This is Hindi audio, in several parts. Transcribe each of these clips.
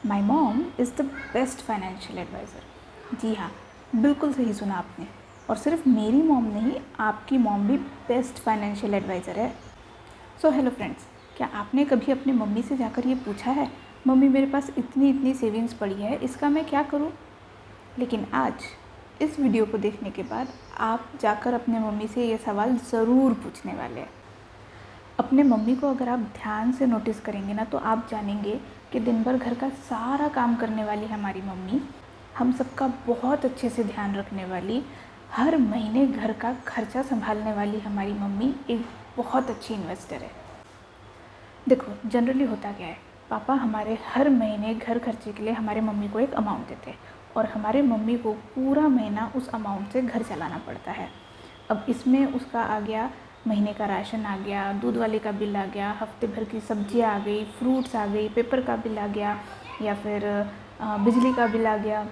My mom is the best financial adviser. जी हाँ, बिल्कुल सही सुना आपने। और सिर्फ मेरी मॉम नहीं, आपकी मॉम भी बेस्ट फाइनेंशियल एडवाइज़र है। सो हेलो फ्रेंड्स, क्या आपने कभी अपनी मम्मी से जाकर ये पूछा है, मम्मी मेरे पास इतनी इतनी सेविंग्स पड़ी है, इसका मैं क्या करूँ? लेकिन आज इस वीडियो को देखने के बाद आप जाकर अपने मम्मी से ये सवाल ज़रूर पूछने वाले हैं। अपने मम्मी को अगर आप ध्यान से नोटिस करेंगे ना, तो आप जानेंगे कि दिन भर घर का सारा काम करने वाली हमारी मम्मी, हम सबका बहुत अच्छे से ध्यान रखने वाली, हर महीने घर का खर्चा संभालने वाली हमारी मम्मी एक बहुत अच्छी इन्वेस्टर है। देखो, जनरली होता क्या है, पापा हमारे हर महीने घर खर्चे के लिए हमारे मम्मी को एक अमाउंट देते हैं और हमारे मम्मी को पूरा महीना उस अमाउंट से घर चलाना पड़ता है। अब इसमें उसका आ गया महीने का राशन, आ गया दूध वाले का बिल, आ गया हफ्ते भर की सब्जियां आ गई, फ्रूट्स आ गई, पेपर का बिल आ गया, या फिर बिजली का बिल आ गया।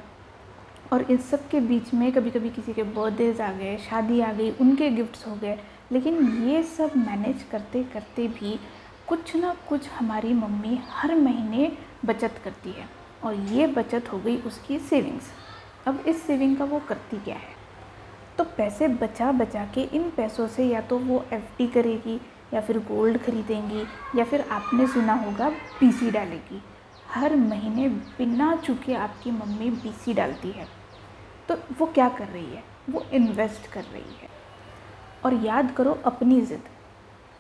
और इस सब के बीच में कभी कभी किसी के बर्थडेज आ गए, शादी आ गई, उनके गिफ्ट्स हो गए। लेकिन ये सब मैनेज करते करते भी कुछ ना कुछ हमारी मम्मी हर महीने बचत करती है, और ये बचत हो गई उसकी सेविंग्स। अब इस सेविंग का वो करती क्या है? तो पैसे बचा बचा के इन पैसों से या तो वो एफडी करेगी, या फिर गोल्ड खरीदेंगी, या फिर आपने सुना होगा बीसी डालेगी। हर महीने बिना चूके आपकी मम्मी बीसी डालती है। तो वो क्या कर रही है? वो इन्वेस्ट कर रही है। और याद करो अपनी ज़िद।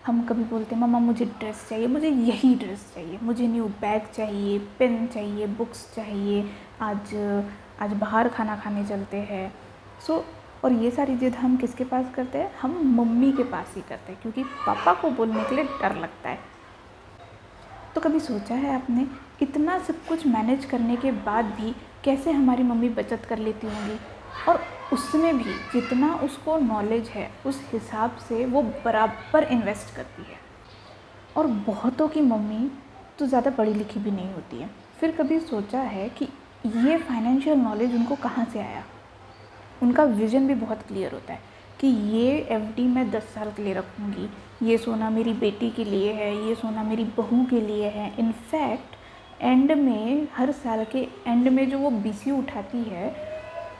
हम कभी बोलते हैं, मम्मा मुझे ड्रेस चाहिए, मुझे यही ड्रेस चाहिए, मुझे न्यू बैग चाहिए, पेन चाहिए, बुक्स चाहिए, आज आज बाहर खाना खाने चलते हैं। और ये सारी ज़िद हम किसके पास करते हैं? हम मम्मी के पास ही करते हैं, क्योंकि पापा को बोलने के लिए डर लगता है। तो कभी सोचा है आपने, इतना सब कुछ मैनेज करने के बाद भी कैसे हमारी मम्मी बचत कर लेती होंगी? और उसमें भी जितना उसको नॉलेज है, उस हिसाब से वो बराबर इन्वेस्ट करती है। और बहुतों की मम्मी तो ज़्यादा पढ़ी लिखी भी नहीं होती है। फिर कभी सोचा है कि ये फाइनेंशियल नॉलेज उनको कहाँ से आया? उनका विज़न भी बहुत क्लियर होता है कि ये एफडी मैं 10 साल के लिए रखूँगी, ये सोना मेरी बेटी के लिए है, ये सोना मेरी बहू के लिए है। इनफैक्ट एंड में, हर साल के एंड में जो वो बीसी उठाती है,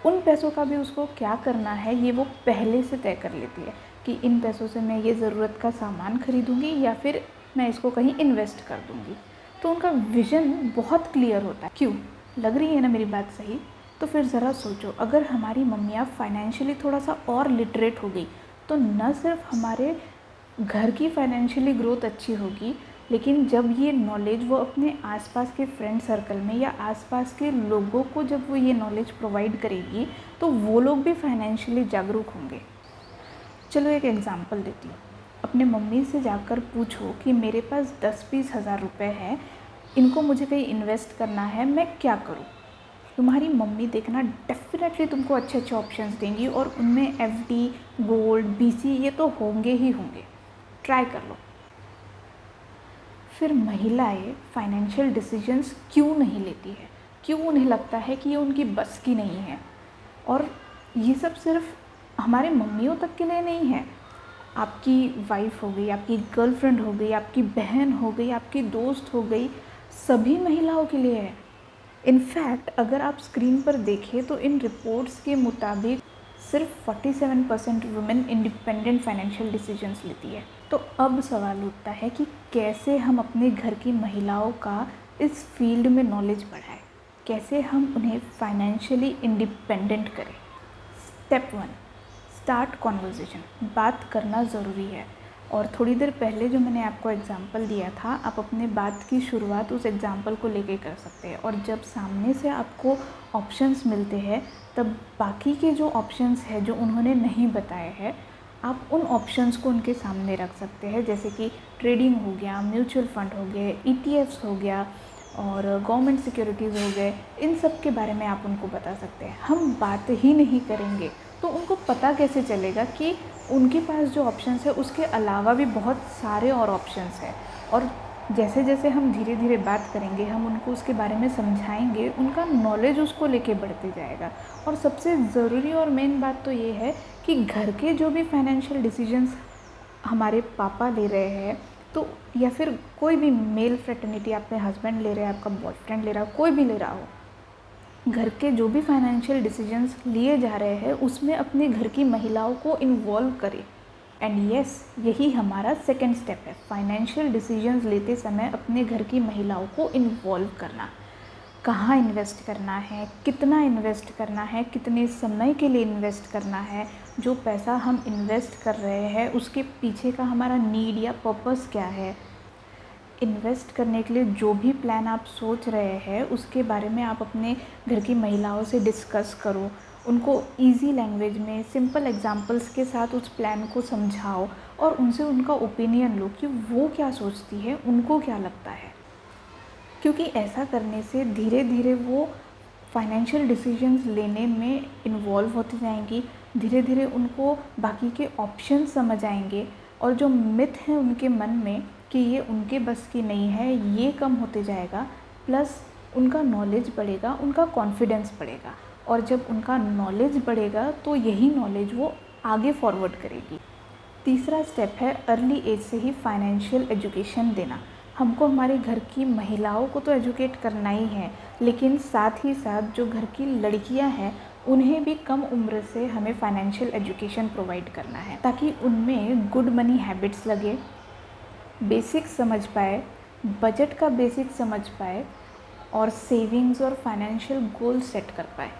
उन पैसों का भी उसको क्या करना है ये वो पहले से तय कर लेती है कि इन पैसों से मैं ये ज़रूरत का सामान खरीदूँगी, या फिर मैं इसको कहीं इन्वेस्ट कर दूँगी। तो उनका विज़न बहुत क्लियर होता है। क्यों? लग रही है ना मेरी बात सही? तो फिर ज़रा सोचो, अगर हमारी मम्मियाँ फाइनेंशियली थोड़ा सा और लिटरेट हो गई, तो न सिर्फ हमारे घर की फाइनेंशियली ग्रोथ अच्छी होगी, लेकिन जब ये नॉलेज वो अपने आसपास के फ्रेंड सर्कल में या आसपास के लोगों को जब वो ये नॉलेज प्रोवाइड करेगी, तो वो लोग भी फाइनेंशियली जागरूक होंगे। चलो एक एग्ज़ाम्पल देती हूँ। अपने मम्मी से जाकर पूछो कि मेरे पास 10-20 हज़ार रुपये हैं, इनको मुझे कहीं इन्वेस्ट करना है, मैं क्या करूँ? तुम्हारी मम्मी देखना डेफिनेटली तुमको अच्छे अच्छे ऑप्शंस देंगी, और उनमें एफडी, गोल्ड, बीसी ये तो होंगे ही होंगे। ट्राई कर लो। फिर महिलाएं फाइनेंशियल डिसीजंस क्यों नहीं लेती है? क्यों उन्हें लगता है कि ये उनकी बस की नहीं है? और ये सब सिर्फ हमारे मम्मियों तक के लिए नहीं है। आपकी वाइफ हो गई, आपकी गर्लफ्रेंड हो गई, आपकी बहन हो गई, आपकी दोस्त हो गई, सभी महिलाओं के लिए है। इनफैक्ट अगर आप स्क्रीन पर देखें तो इन रिपोर्ट्स के मुताबिक सिर्फ 47% वुमेन इंडिपेंडेंट फाइनेंशियल डिसीजंस लेती है। तो अब सवाल उठता है कि कैसे हम अपने घर की महिलाओं का इस फील्ड में नॉलेज बढ़ाएं, कैसे हम उन्हें फाइनेंशियली इंडिपेंडेंट करें। Step 1, start conversation. बात करना ज़रूरी है। और थोड़ी देर पहले जो मैंने आपको एग्जाम्पल दिया था, आप अपने बात की शुरुआत उस एग्जाम्पल को लेके कर सकते हैं। और जब सामने से आपको ऑप्शंस मिलते हैं, तब बाकी के जो ऑप्शंस हैं जो उन्होंने नहीं बताए हैं, आप उन ऑप्शंस को उनके सामने रख सकते हैं। जैसे कि ट्रेडिंग हो गया, म्यूचुअल फंड हो गए, ईटीएफ्स हो गया, और गवर्नमेंट सिक्योरिटीज़ हो गए। इन सब के बारे में आप उनको बता सकते हैं। हम बात ही नहीं करेंगे तो उनको पता कैसे चलेगा कि उनके पास जो ऑप्शंस है उसके अलावा भी बहुत सारे और ऑप्शंस हैं। और जैसे जैसे हम धीरे धीरे बात करेंगे, हम उनको उसके बारे में समझाएंगे, उनका नॉलेज उसको लेके बढ़ते जाएगा। और सबसे ज़रूरी और मेन बात तो ये है कि घर के जो भी फाइनेंशियल डिसीजंस हमारे पापा ले रहे हैं, तो या फिर कोई भी मेल फ्रेटर्निटी, आपके हस्बैंड ले रहे हैं, आपका बॉयफ्रेंड ले रहा हो, कोई भी ले रहा हो, घर के जो भी फाइनेंशियल डिसीजंस लिए जा रहे हैं उसमें अपने घर की महिलाओं को इन्वॉल्व करें। एंड यस, यही हमारा सेकंड स्टेप है, फाइनेंशियल डिसीजंस लेते समय अपने घर की महिलाओं को इन्वॉल्व करना। कहाँ इन्वेस्ट करना है, कितना इन्वेस्ट करना है, कितने समय के लिए इन्वेस्ट करना है, जो पैसा हम इन्वेस्ट कर रहे हैं उसके पीछे का हमारा नीड या पर्पस क्या है। इन्वेस्ट करने के लिए जो भी प्लान आप सोच रहे हैं उसके बारे में आप अपने घर की महिलाओं से डिस्कस करो, उनको इजी लैंग्वेज में सिंपल एग्जांपल्स के साथ उस प्लान को समझाओ और उनसे उनका ओपिनियन लो कि वो क्या सोचती है, उनको क्या लगता है। क्योंकि ऐसा करने से धीरे धीरे वो फाइनेंशियल डिसीजंस लेने में इन्वॉल्व होती जाएंगी, धीरे धीरे उनको बाकी के ऑप्शन समझ आएंगे और जो मिथ है उनके मन में कि ये उनके बस की नहीं है, ये कम होते जाएगा। प्लस उनका नॉलेज बढ़ेगा, उनका कॉन्फिडेंस बढ़ेगा, और जब उनका नॉलेज बढ़ेगा तो यही नॉलेज वो आगे फॉरवर्ड करेगी। तीसरा स्टेप है अर्ली एज से ही फाइनेंशियल एजुकेशन देना। हमको हमारे घर की महिलाओं को तो एजुकेट करना ही है, लेकिन साथ ही साथ जो घर की लड़कियां हैं उन्हें भी कम उम्र से हमें फाइनेंशियल एजुकेशन प्रोवाइड करना है, ताकि उनमें गुड मनी हैबिट्स लगे, बेसिक समझ पाए, बजट का बेसिक समझ पाए और सेविंग्स और फाइनेंशियल गोल सेट कर पाए।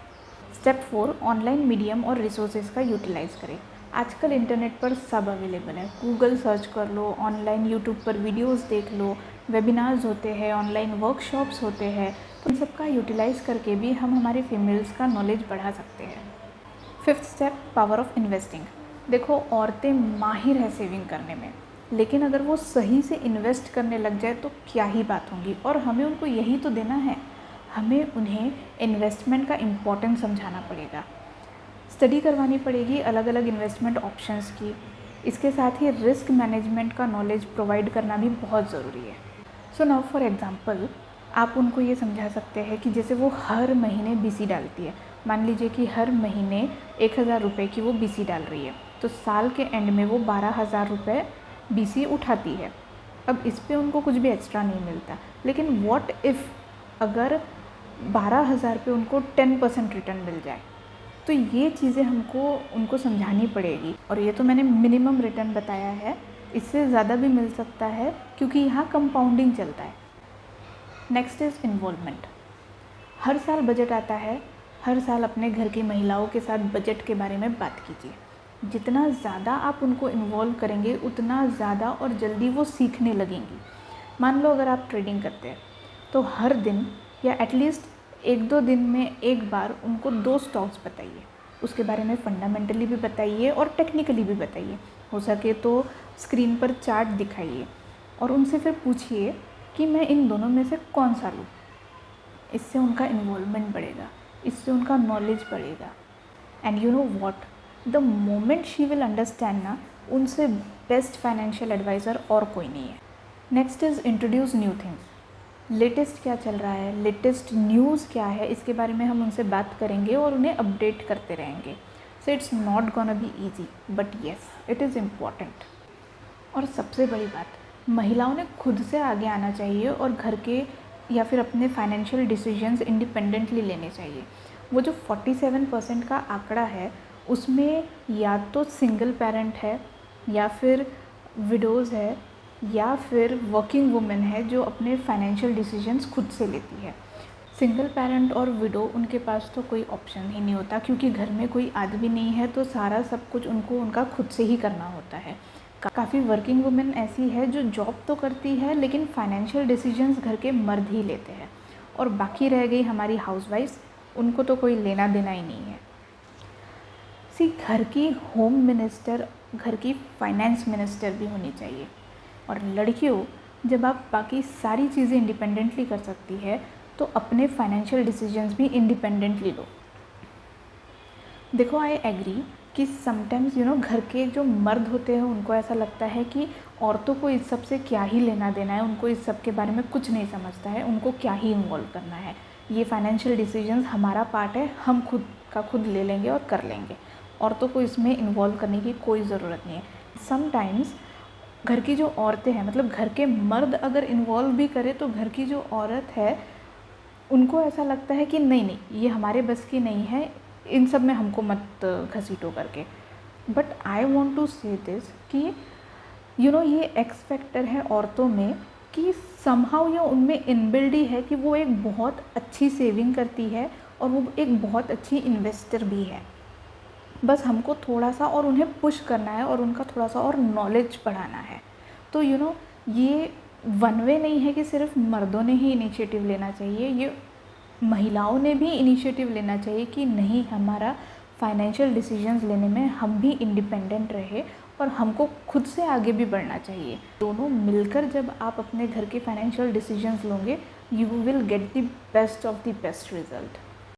स्टेप 4, ऑनलाइन मीडियम और रिसोर्सेज का यूटिलाइज़ करें। आजकल इंटरनेट पर सब अवेलेबल है, गूगल सर्च कर लो, ऑनलाइन यूट्यूब पर वीडियोस देख लो, वेबिनार्स होते हैं, ऑनलाइन वर्कशॉप्स होते हैं, तो इन सब का यूटिलाइज़ करके भी हम हमारे फीमेल्स का नॉलेज बढ़ा सकते हैं। Fifth step, power of investing. देखो, औरतें माहिर है सेविंग करने में, लेकिन अगर वो सही से इन्वेस्ट करने लग जाए तो क्या ही बात होगी, और हमें उनको यही तो देना है। हमें उन्हें इन्वेस्टमेंट का इम्पोर्टेंस समझाना पड़ेगा, स्टडी करवानी पड़ेगी अलग अलग इन्वेस्टमेंट ऑप्शंस की। इसके साथ ही रिस्क मैनेजमेंट का नॉलेज प्रोवाइड करना भी बहुत ज़रूरी है। सो नाउ फॉर एग्जांपल, आप उनको ये समझा सकते हैं कि जैसे वो हर महीने बीसी डालती है, मान लीजिए कि हर महीने 1000 रुपये की वो बीसी डाल रही है, तो साल के एंड में वो 12,000 रुपये बीसी उठाती है। अब इस पे उनको कुछ भी एक्स्ट्रा नहीं मिलता, लेकिन व्हाट इफ़ अगर 12,000 पे उनको 10% रिटर्न मिल जाए, तो ये चीज़ें हमको उनको समझानी पड़ेगी। और ये तो मैंने मिनिमम रिटर्न बताया है, इससे ज़्यादा भी मिल सकता है क्योंकि यहाँ कंपाउंडिंग चलता है। Next is involvement. हर साल बजट आता है, हर साल अपने घर की महिलाओं के साथ बजट के बारे में बात कीजिए। जितना ज़्यादा आप उनको इन्वॉल्व करेंगे उतना ज़्यादा और जल्दी वो सीखने लगेंगी। मान लो अगर आप ट्रेडिंग करते हैं तो हर दिन या एटलीस्ट 1-2 दिन में एक बार उनको 2 स्टॉक्स बताइए, उसके बारे में फंडामेंटली भी बताइए और टेक्निकली भी बताइए। हो सके तो स्क्रीन पर चार्ट दिखाइए और उनसे फिर पूछिए कि मैं इन दोनों में से कौन सा लूँ। इससे उनका इन्वॉल्वमेंट बढ़ेगा, इससे उनका नॉलेज बढ़ेगा। And you know what, the moment she will understand ना, उनसे बेस्ट फाइनेंशियल एडवाइज़र और कोई नहीं है। Next is introduce new things. Latest क्या चल रहा है, लेटेस्ट न्यूज़ क्या है, इसके बारे में हम उनसे बात करेंगे और उन्हें अपडेट करते रहेंगे। So it's not gonna be easy, but yes it is important. और सबसे बड़ी बात, महिलाओं ने खुद से आगे आना चाहिए और घर के या फिर अपने फाइनेंशियल डिसीजंस इंडिपेंडेंटली लेने चाहिए। वो जो 47% का आंकड़ा है उसमें या तो सिंगल पेरेंट है या फिर विडोज़ है या फिर वर्किंग वुमेन है जो अपने फाइनेंशियल डिसीजंस खुद से लेती है। सिंगल पेरेंट और विडो, उनके पास तो कोई ऑप्शन ही नहीं होता क्योंकि घर में कोई आदमी नहीं है, तो सारा सब कुछ उनको उनका खुद से ही करना होता है। काफ़ी वर्किंग वुमेन ऐसी है जो जॉब तो करती है लेकिन फाइनेंशियल डिसीजंस घर के मर्द ही लेते हैं, और बाकी रह गई हमारी हाउसवाइफ्स, उनको तो कोई लेना देना ही नहीं है। घर की होम मिनिस्टर, घर की फाइनेंस मिनिस्टर भी होनी चाहिए। और लड़कियों, जब आप बाकी सारी चीज़ें इंडिपेंडेंटली कर सकती है तो अपने फाइनेंशियल डिसीजंस भी इंडिपेंडेंटली लो। देखो, आई एग्री कि समटाइम्स घर के जो मर्द होते हैं उनको ऐसा लगता है कि औरतों को इस सब से क्या ही लेना देना है, उनको इस सब के बारे में कुछ नहीं समझता है, उनको क्या ही इन्वॉल्व करना है, ये फाइनेंशियल डिसीजंस हमारा पार्ट है, हम खुद का खुद ले लेंगे और कर लेंगे, औरतों को इसमें इन्वॉल्व करने की कोई ज़रूरत नहीं है। समटाइम्स घर की जो औरतें हैं, मतलब घर के मर्द अगर इन्वॉल्व भी करे तो घर की जो औरत है उनको ऐसा लगता है कि नहीं नहीं ये हमारे बस की नहीं है, इन सब में हमको मत घसीटो करके। बट आई वॉन्ट टू से दिस कि ये एक्स फैक्टर है औरतों में कि समहाउ ये उनमें इनबिल्ड ही है कि वो एक बहुत अच्छी सेविंग करती है और वो एक बहुत अच्छी इन्वेस्टर भी है। बस हमको थोड़ा सा और उन्हें पुश करना है और उनका थोड़ा सा और नॉलेज बढ़ाना है। तो ये वन वे नहीं है कि सिर्फ मर्दों ने ही इनिशिएटिव लेना चाहिए, ये महिलाओं ने भी इनिशिएटिव लेना चाहिए कि नहीं, हमारा फाइनेंशियल डिसीजंस लेने में हम भी इंडिपेंडेंट रहे और हमको खुद से आगे भी बढ़ना चाहिए। दोनों मिलकर जब आप अपने घर के फाइनेंशियल डिसीजंस लोगे, you will get the best of the best result.